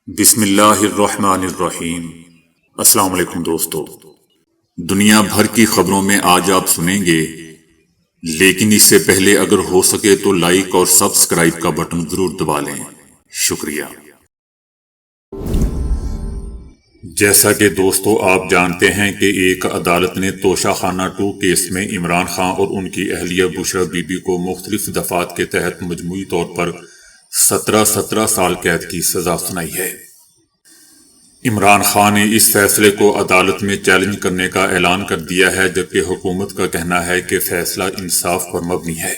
بسم اللہ الرحمن الرحیم۔ السلام علیکم دوستو، دنیا بھر کی خبروں میں آج آپ سنیں گے، لیکن اس سے پہلے اگر ہو سکے تو لائک اور سبسکرائب کا بٹن ضرور دبا لیں۔ شکریہ۔ جیسا کہ دوستو آپ جانتے ہیں کہ ایک عدالت نے توشہ خانہ 2 کیس میں عمران خان اور ان کی اہلیہ بشرا بی بی کو مختلف دفعات کے تحت مجموعی طور پر 17 سال قید کی سزا سنائی ہے۔ عمران خان نے اس فیصلے کو عدالت میں چیلنج کرنے کا اعلان کر دیا ہے، جبکہ حکومت کا کہنا ہے کہ فیصلہ انصاف پر مبنی ہے۔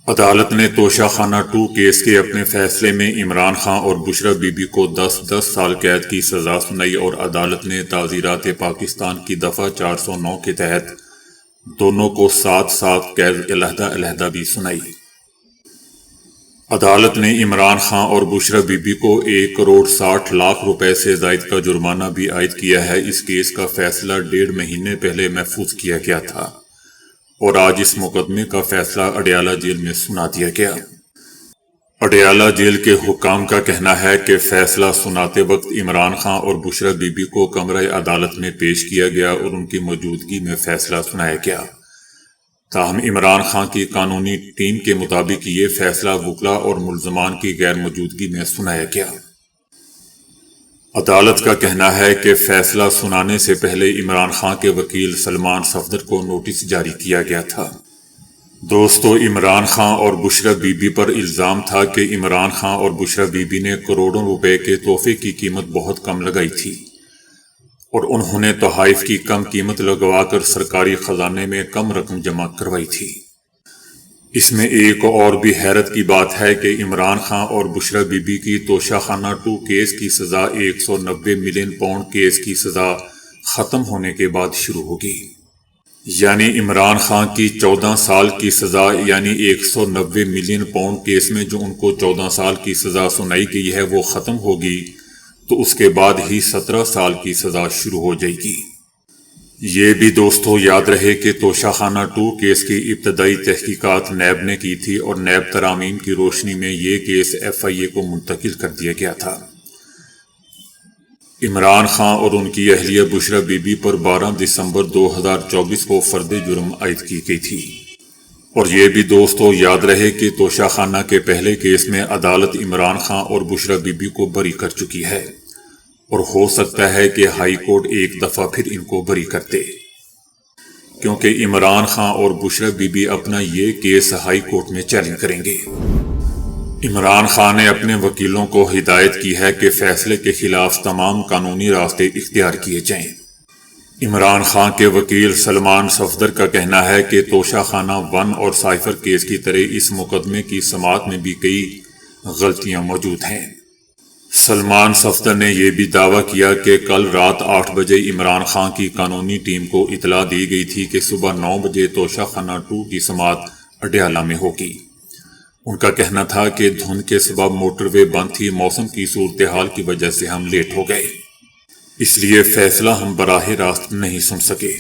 عدالت نے توشہ خانہ 2 کیس کے اپنے فیصلے میں عمران خان اور بشرا بی بی کو 10 سال قید کی سزا سنائی اور عدالت نے تعزیرات پاکستان کی دفعہ 409 کے تحت دونوں کو 7 قید علیحدہ بھی سنائی۔ عدالت نے عمران خان اور بشرا بی بی کو 1 کروڑ 60 لاکھ روپے سے زائد کا جرمانہ بھی عائد کیا ہے۔ اس کیس کا فیصلہ 1.5 مہینے پہلے محفوظ کیا گیا تھا اور آج اس مقدمے کا فیصلہ اڈیالہ جیل میں سنا دیا گیا۔ اڈیالہ جیل کے حکام کا کہنا ہے کہ فیصلہ سناتے وقت عمران خان اور بشرا بی بی کو کمرہ عدالت میں پیش کیا گیا اور ان کی موجودگی میں فیصلہ سنایا گیا۔ تاہم عمران خان کی قانونی ٹیم کے مطابق یہ فیصلہ وکلا اور ملزمان کی غیر موجودگی میں سنایا گیا۔ عدالت کا کہنا ہے کہ فیصلہ سنانے سے پہلے عمران خان کے وکیل سلمان صفدر کو نوٹس جاری کیا گیا تھا۔ دوستو، عمران خان اور بشرا بی بی پر الزام تھا کہ عمران خان اور بشرا بی بی نے کروڑوں روپے کے تحفے کی قیمت بہت کم لگائی تھی اور انہوں نے تحائف کی کم قیمت لگوا کر سرکاری خزانے میں کم رقم جمع کروائی تھی۔ اس میں ایک اور بھی حیرت کی بات ہے کہ عمران خان اور بشرا بی بی کی توشہ خانہ 2 کیس کی سزا 190 ملین پاؤنڈ کیس کی سزا ختم ہونے کے بعد شروع ہوگی، یعنی عمران خان کی 14 سال کی سزا یعنی 190 ملین پاؤنڈ کیس میں جو ان کو 14 سال کی سزا سنائی گئی ہے وہ ختم ہوگی تو اس کے بعد ہی 17 سال کی سزا شروع ہو جائے گی۔ یہ بھی دوستو یاد رہے کہ توشہ خانہ 2 کیس کی ابتدائی تحقیقات نیب نے کی تھی اور نیب ترامیم کی روشنی میں یہ کیس FIA کو منتقل کر دیا گیا تھا۔ عمران خان اور ان کی اہلیہ بشرا بی بی پر 12 دسمبر 2024 کو فرد جرم عائد کی گئی تھی۔ اور یہ بھی دوستو یاد رہے کہ توشہ خانہ کے پہلے کیس میں عدالت عمران خان اور بشرا بی بی کو بری کر چکی ہے اور ہو سکتا ہے کہ ہائی کورٹ ایک دفعہ پھر ان کو بری کر دے، کیونکہ عمران خان اور بشرا بی بی اپنا یہ کیس ہائی کورٹ میں چیلنج کریں گے۔ عمران خان نے اپنے وکیلوں کو ہدایت کی ہے کہ فیصلے کے خلاف تمام قانونی راستے اختیار کیے جائیں۔ عمران خان کے وکیل سلمان صفدر کا کہنا ہے کہ توشہ خانہ 1 اور سائفر کیس کی طرح اس مقدمے کی سماعت میں بھی کئی غلطیاں موجود ہیں۔ سلمان صفدر نے یہ بھی دعویٰ کیا کہ کل رات 8 بجے عمران خان کی قانونی ٹیم کو اطلاع دی گئی تھی کہ صبح 9 بجے توشہ خانہ 2 کی سماعت اڈیالہ میں ہوگی۔ ان کا کہنا تھا کہ دھند کے سبب موٹر وے بند تھی، موسم کی صورتحال کی وجہ سے ہم لیٹ ہو گئے، اس لیے فیصلہ ہم براہ راست نہیں سن سکے۔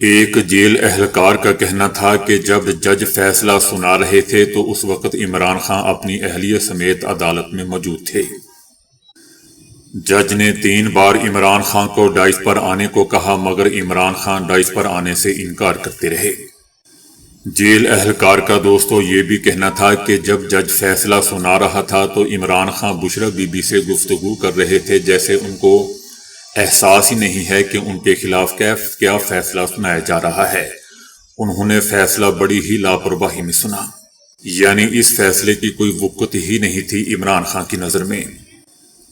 ایک جیل اہلکار کا کہنا تھا کہ جب جج فیصلہ سنا رہے تھے تو اس وقت عمران خان اپنی اہلیہ سمیت عدالت میں موجود تھے۔ جج نے 3 بار عمران خان کو ڈائس پر آنے کو کہا مگر عمران خان ڈائس پر آنے سے انکار کرتے رہے۔ جیل اہلکار کا دوستو یہ بھی کہنا تھا کہ جب جج فیصلہ سنا رہا تھا تو عمران خان بشرا بی بی سے گفتگو کر رہے تھے جیسے ان کو احساس ہی نہیں ہے کہ ان کے خلاف کیا فیصلہ سنایا جا رہا ہے۔ انہوں نے فیصلہ بڑی ہی لاپرواہی میں سنا، یعنی اس فیصلے کی کوئی وقت ہی نہیں تھی عمران خان کی نظر میں۔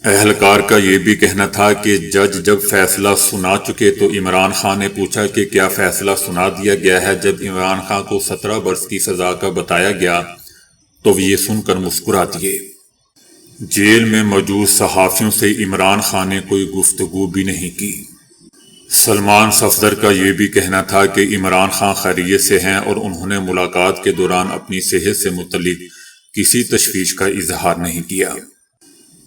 اہلکار کا یہ بھی کہنا تھا کہ جج جب فیصلہ سنا چکے تو عمران خان نے پوچھا کہ کیا فیصلہ سنا دیا گیا ہے۔ جب عمران خان کو 17 برس کی سزا کا بتایا گیا تو وہ یہ سن کر مسکرا دیے۔ جیل میں موجود صحافیوں سے عمران خان نے کوئی گفتگو بھی نہیں کی۔ سلمان صفدر کا یہ بھی کہنا تھا کہ عمران خان خیریت سے ہیں اور انہوں نے ملاقات کے دوران اپنی صحت سے متعلق کسی تشویش کا اظہار نہیں کیا۔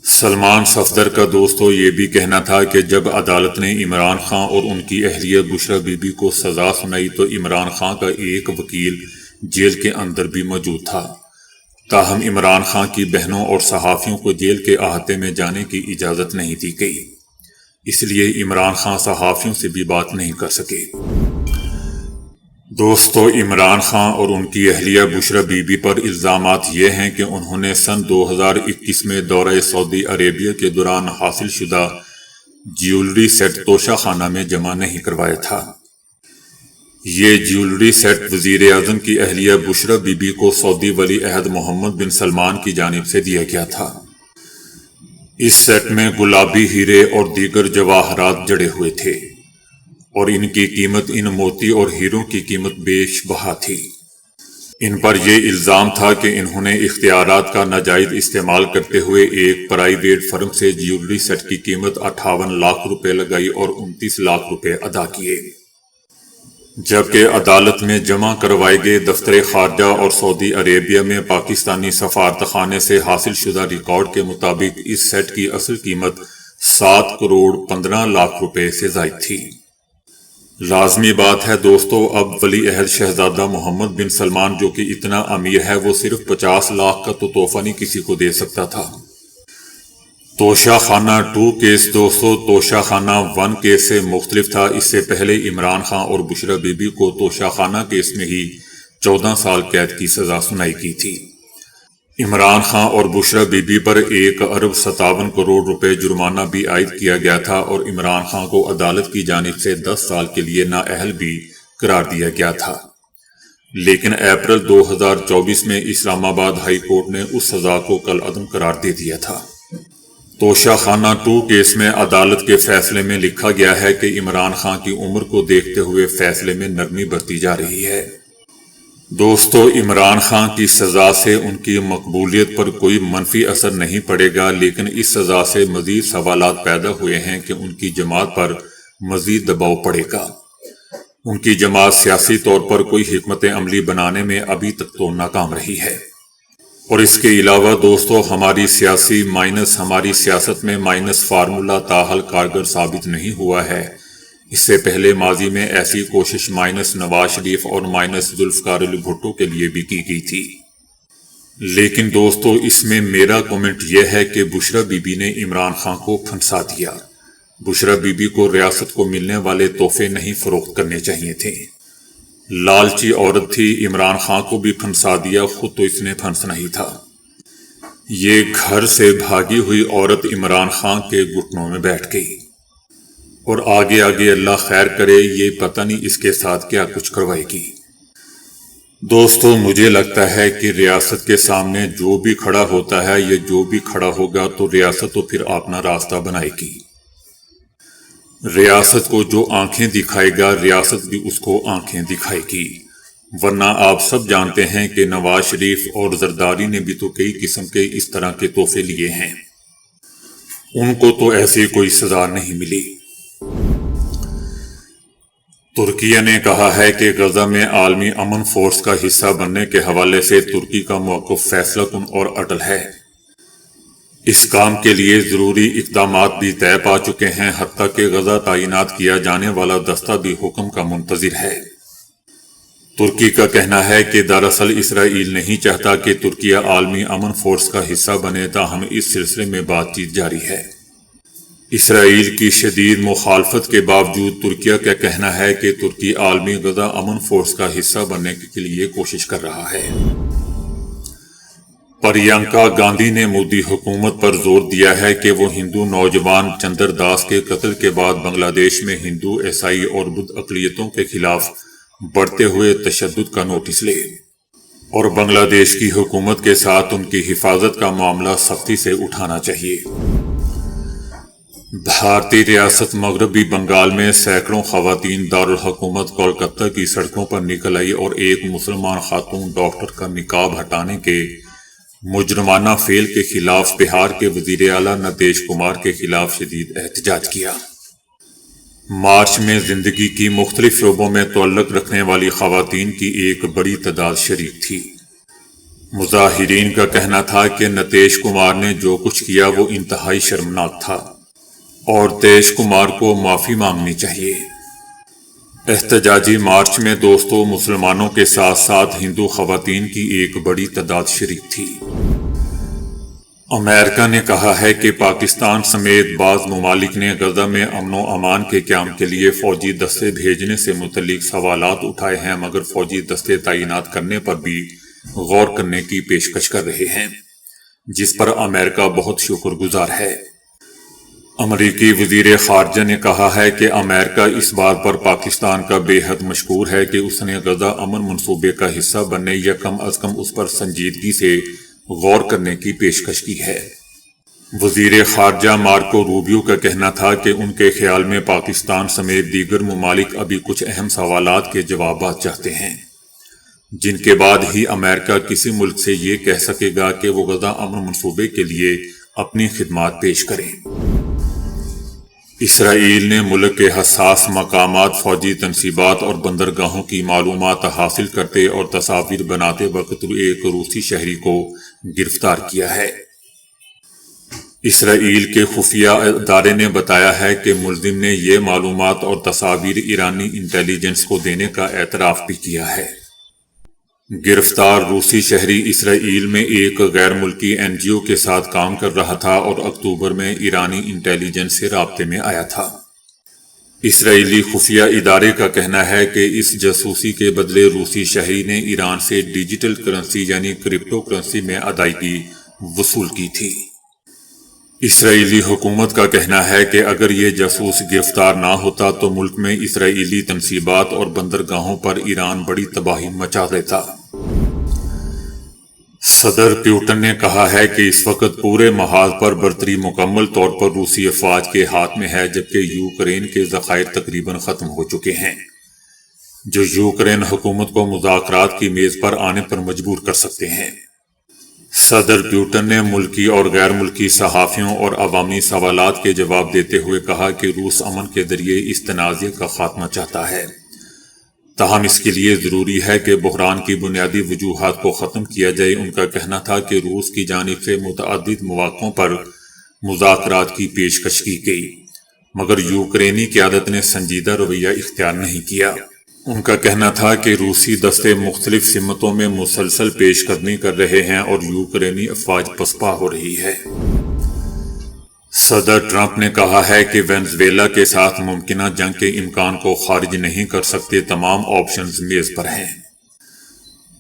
سلمان صفدر کا دوستو یہ بھی کہنا تھا کہ جب عدالت نے عمران خان اور ان کی اہلیہ بشرا بی بی کو سزا سنائی تو عمران خان کا ایک وکیل جیل کے اندر بھی موجود تھا تاہم عمران خان کی بہنوں اور صحافیوں کو جیل کے احاطے میں جانے کی اجازت نہیں دی گئی، اس لیے عمران خان صحافیوں سے بھی بات نہیں کر سکے۔ دوستو، عمران خان اور ان کی اہلیہ بشرا بی بی پر الزامات یہ ہیں کہ انہوں نے سن 2021 میں دورہ سعودی عربیہ کے دوران حاصل شدہ جیولری سیٹ توشہ خانہ میں جمع نہیں کروایا تھا۔ یہ جیولری سیٹ وزیر اعظم کی اہلیہ بشرا بی بی کو سعودی ولی عہد محمد بن سلمان کی جانب سے دیا گیا تھا۔ اس سیٹ میں گلابی ہیرے اور دیگر جواہرات جڑے ہوئے تھے اور ان کی قیمت ان موتی اور ہیروں کی قیمت بیش بہا تھی۔ ان پر یہ الزام تھا کہ انہوں نے اختیارات کا ناجائز استعمال کرتے ہوئے ایک پرائیویٹ فرم سے جیولری سیٹ کی قیمت 58 لاکھ روپے لگائی اور 29 لاکھ روپے ادا کیے، جبکہ عدالت میں جمع کروائے گئے دفتر خارجہ اور سعودی عربیہ میں پاکستانی سفارتخانے سے حاصل شدہ ریکارڈ کے مطابق اس سیٹ کی اصل قیمت 7 کروڑ 15 لاکھ روپے سے زائد تھی۔ لازمی بات ہے دوستو، اب ولی عہد شہزادہ محمد بن سلمان جو کہ اتنا امیر ہے، وہ صرف 50 لاکھ کا تو تحفہ نہیں کسی کو دے سکتا تھا۔ توشہ خانہ 2 کیس دوستو توشہ خانہ 1 کیس سے مختلف تھا۔ اس سے پہلے عمران خان اور بشرا بی بی کو توشہ خانہ کیس میں ہی 14 سال قید کی سزا سنائی کی تھی۔ عمران خان اور بشرا بی بی پر 1 ارب 57 کروڑ روپے جرمانہ بھی عائد کیا گیا تھا اور عمران خان کو عدالت کی جانب سے 10 سال کے لیے نااہل بھی قرار دیا گیا تھا، لیکن اپریل 2024 میں اسلام آباد ہائی کورٹ نے اس سزا کو کالعدم قرار دے دیا تھا۔ توشہ خانہ 2 کیس میں عدالت کے فیصلے میں لکھا گیا ہے کہ عمران خان کی عمر کو دیکھتے ہوئے فیصلے میں نرمی برتی جا رہی ہے۔ دوستو، عمران خان کی سزا سے ان کی مقبولیت پر کوئی منفی اثر نہیں پڑے گا، لیکن اس سزا سے مزید سوالات پیدا ہوئے ہیں کہ ان کی جماعت پر مزید دباؤ پڑے گا۔ ان کی جماعت سیاسی طور پر کوئی حکمت عملی بنانے میں ابھی تک تو ناکام رہی ہے، اور اس کے علاوہ دوستو ہماری سیاست میں مائنس فارمولہ تاحال کارگر ثابت نہیں ہوا ہے۔ اس سے پہلے ماضی میں ایسی کوشش مائنس نواز شریف اور مائنس ذوالفقار علی بھٹو کے لیے بھی کی گئی تھی، لیکن دوستو اس میں میرا کومنٹ یہ ہے کہ بشرا بی بی نے عمران خان کو پھنسا دیا۔ بشرا بی بی کو ریاست کو ملنے والے تحفے نہیں فروخت کرنے چاہیے تھے۔ لالچی عورت تھی، عمران خان کو بھی پھنسا دیا، خود تو اس نے پھنسنا ہی تھا۔ یہ گھر سے بھاگی ہوئی عورت عمران خان کے گھٹنوں میں بیٹھ گئی، اور آگے آگے اللہ خیر کرے، یہ پتہ نہیں اس کے ساتھ کیا کچھ کروائے گی۔ دوستو مجھے لگتا ہے کہ ریاست کے سامنے جو بھی کھڑا ہوتا ہے یا جو بھی کھڑا ہوگا تو ریاست تو پھر اپنا راستہ بنائے گی۔ ریاست کو جو آنکھیں دکھائے گا ریاست بھی اس کو آنکھیں دکھائے گی، ورنہ آپ سب جانتے ہیں کہ نواز شریف اور زرداری نے بھی تو کئی قسم کے اس طرح کے تحفے لیے ہیں، ان کو تو ایسی کوئی سزا نہیں ملی۔ ترکیہ نے کہا ہے کہ غزہ میں عالمی امن فورس کا حصہ بننے کے حوالے سے ترکی کا موقف فیصلہ کن اور اٹل ہے۔ اس کام کے لیے ضروری اقدامات بھی طے پا چکے ہیں، حتیٰ کہ غزہ تعینات کیا جانے والا دستہ بھی حکم کا منتظر ہے۔ ترکی کا کہنا ہے کہ دراصل اسرائیل نہیں چاہتا کہ ترکیہ عالمی امن فورس کا حصہ بنے، تاہم اس سلسلے میں بات چیت جاری ہے۔ اسرائیل کی شدید مخالفت کے باوجود ترکیہ کا کہنا ہے کہ ترکی عالمی غزہ امن فورس کا حصہ بننے کے لیے کوشش کر رہا ہے۔ پرینکا گاندھی نے مودی حکومت پر زور دیا ہے کہ وہ ہندو نوجوان چندر داس کے قتل کے بعد بنگلہ دیش میں ہندو، عیسائی اور بدھ اقلیتوں کے خلاف بڑھتے ہوئے تشدد کا نوٹس لے، اور بنگلہ دیش کی حکومت کے ساتھ ان کی حفاظت کا معاملہ سختی سے اٹھانا چاہیے۔ بھارتی ریاست مغربی بنگال میں سینکڑوں خواتین دارالحکومت کولکتہ کی سڑکوں پر نکل آئی اور ایک مسلمان خاتون ڈاکٹر کا نقاب ہٹانے کے مجرمانہ فعل کے خلاف بہار کے وزیر اعلیٰ نتیش کمار کے خلاف شدید احتجاج کیا۔ مارچ میں زندگی کی مختلف شعبوں میں تعلق رکھنے والی خواتین کی ایک بڑی تعداد شریک تھی۔ مظاہرین کا کہنا تھا کہ نتیش کمار نے جو کچھ کیا وہ انتہائی شرمناک تھا اور نتیش کمار کو معافی مانگنی چاہیے۔ احتجاجی مارچ میں دوستوں مسلمانوں کے ساتھ ساتھ ہندو خواتین کی ایک بڑی تعداد شریک تھی۔ امریکہ نے کہا ہے کہ پاکستان سمیت بعض ممالک نے غزہ میں امن و امان کے قیام کے لیے فوجی دستے بھیجنے سے متعلق سوالات اٹھائے ہیں، مگر فوجی دستے تعینات کرنے پر بھی غور کرنے کی پیشکش کر رہے ہیں، جس پر امریکہ بہت شکر گزار ہے۔ امریکی وزیر خارجہ نے کہا ہے کہ امریکہ اس بات پر پاکستان کا بے حد مشکور ہے کہ اس نے غزہ امن منصوبے کا حصہ بننے یا کم از کم اس پر سنجیدگی سے غور کرنے کی پیشکش کی ہے۔ وزیر خارجہ مارکو روبیو کا کہنا تھا کہ ان کے خیال میں پاکستان سمیت دیگر ممالک ابھی کچھ اہم سوالات کے جوابات چاہتے ہیں، جن کے بعد ہی امریکہ کسی ملک سے یہ کہہ سکے گا کہ وہ غزہ امن منصوبے کے لیے اپنی خدمات پیش کریں۔ اسرائیل نے ملک کے حساس مقامات، فوجی تنصیبات اور بندرگاہوں کی معلومات حاصل کرتے اور تصاویر بناتے وقت ایک روسی شہری کو گرفتار کیا ہے۔ اسرائیل کے خفیہ ادارے نے بتایا ہے کہ ملزم نے یہ معلومات اور تصاویر ایرانی انٹیلی جنس کو دینے کا اعتراف بھی کیا ہے۔ گرفتار روسی شہری اسرائیل میں ایک غیر ملکی این جی او کے ساتھ کام کر رہا تھا اور اکتوبر میں ایرانی انٹیلی جنس سے رابطے میں آیا تھا۔ اسرائیلی خفیہ ادارے کا کہنا ہے کہ اس جاسوسی کے بدلے روسی شہری نے ایران سے ڈیجیٹل کرنسی یعنی کرپٹو کرنسی میں ادائیگی وصول کی تھی۔ اسرائیلی حکومت کا کہنا ہے کہ اگر یہ جاسوس گرفتار نہ ہوتا تو ملک میں اسرائیلی تنصیبات اور بندرگاہوں پر ایران بڑی تباہی مچا دیتا۔ صدر پیوٹن نے کہا ہے کہ اس وقت پورے محاذ پر برتری مکمل طور پر روسی افواج کے ہاتھ میں ہے، جبکہ یوکرین کے ذخائر تقریباً ختم ہو چکے ہیں، جو یوکرین حکومت کو مذاکرات کی میز پر آنے پر مجبور کر سکتے ہیں۔ صدر پیوٹن نے ملکی اور غیر ملکی صحافیوں اور عوامی سوالات کے جواب دیتے ہوئے کہا کہ روس امن کے ذریعے اس تنازع کا خاتمہ چاہتا ہے، تاہم اس کے لیے ضروری ہے کہ بحران کی بنیادی وجوہات کو ختم کیا جائے۔ ان کا کہنا تھا کہ روس کی جانب سے متعدد مواقعوں پر مذاکرات کی پیشکش کی گئی، مگر یوکرینی قیادت نے سنجیدہ رویہ اختیار نہیں کیا۔ ان کا کہنا تھا کہ روسی دستے مختلف سمتوں میں مسلسل پیش قدمی کر رہے ہیں اور یوکرینی افواج پسپا ہو رہی ہے۔ صدر ٹرمپ نے کہا ہے کہ وینزویلا کے ساتھ ممکنہ جنگ کے امکان کو خارج نہیں کر سکتے، تمام آپشنز میز پر ہیں۔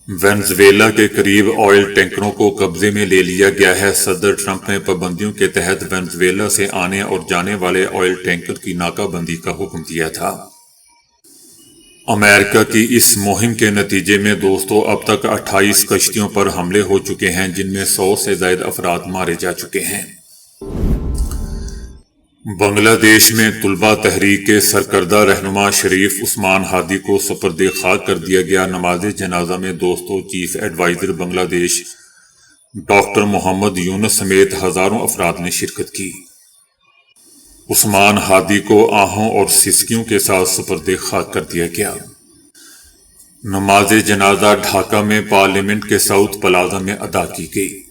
وینزویلا کے قریب آئل ٹینکروں کو قبضے میں لے لیا گیا ہے۔ صدر ٹرمپ نے پابندیوں کے تحت وینزویلا سے آنے اور جانے والے آئل ٹینکر کی ناکہ بندی کا حکم دیا تھا۔ امریکہ کی اس مہم کے نتیجے میں دوستوں اب تک 28 کشتیوں پر حملے ہو چکے ہیں، جن میں 100 سے زائد افراد مارے جا چکے ہیں۔ بنگلہ دیش میں طلبہ تحریک کے سرکردہ رہنما شریف عثمان ہادی کو سپرد خاک کر دیا گیا۔ نماز جنازہ میں دوستوں چیف ایڈوائزر بنگلہ دیش ڈاکٹر محمد یونس سمیت ہزاروں افراد نے شرکت کی۔ عثمان ہادی کو آہوں اور سسکیوں کے ساتھ سپرد خاک کر دیا گیا۔ نماز جنازہ ڈھاکہ میں پارلیمنٹ کے ساؤتھ پلازا میں ادا کی گئی۔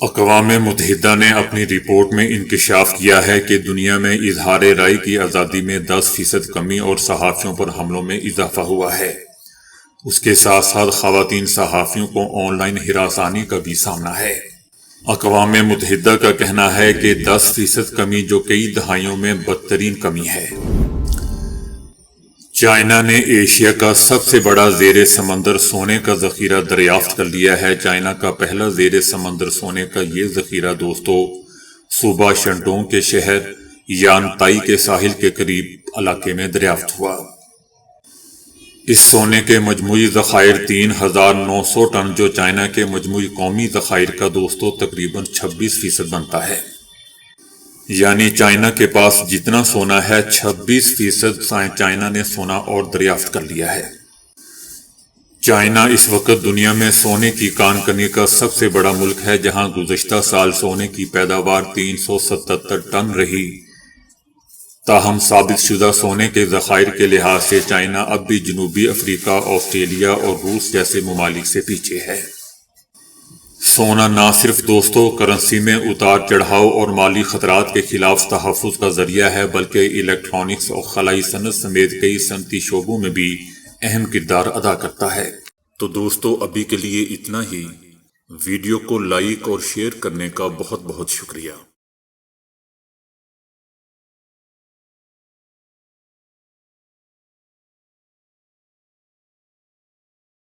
اقوام متحدہ نے اپنی رپورٹ میں انکشاف کیا ہے کہ دنیا میں اظہار رائے کی آزادی میں 10% کمی اور صحافیوں پر حملوں میں اضافہ ہوا ہے۔ اس کے ساتھ ساتھ خواتین صحافیوں کو آن لائن ہراسانی کا بھی سامنا ہے۔ اقوام متحدہ کا کہنا ہے کہ 10% کمی جو کئی دہائیوں میں بدترین کمی ہے۔ چائنا نے ایشیا کا سب سے بڑا زیر سمندر سونے کا ذخیرہ دریافت کر لیا ہے۔ چائنا کا پہلا زیر سمندر سونے کا یہ ذخیرہ دوستوں صوبہ شنڈونگ کے شہر یانتائی کے ساحل کے قریب علاقے میں دریافت ہوا۔ اس سونے کے مجموعی ذخائر 3900 ٹن، جو چائنا کے مجموعی قومی ذخائر کا دوستوں تقریباً 26% بنتا ہے۔ یعنی چائنا کے پاس جتنا سونا ہے 26% چائنا نے سونا اور دریافت کر لیا ہے۔ چائنا اس وقت دنیا میں سونے کی کان کنی کا سب سے بڑا ملک ہے، جہاں گزشتہ سال سونے کی پیداوار 377 ٹن رہی۔ تاہم ثابت شدہ سونے کے ذخائر کے لحاظ سے چائنا اب بھی جنوبی افریقہ، آسٹریلیا اور روس جیسے ممالک سے پیچھے ہے۔ سونا نہ صرف دوستوں کرنسی میں اتار چڑھاؤ اور مالی خطرات کے خلاف تحفظ کا ذریعہ ہے، بلکہ الیکٹرانکس اور خلائی صنعت سمیت کئی صنعتی شعبوں میں بھی اہم کردار ادا کرتا ہے۔ تو دوستو ابھی کے لیے اتنا ہی۔ ویڈیو کو لائک اور شیئر کرنے کا بہت بہت شکریہ۔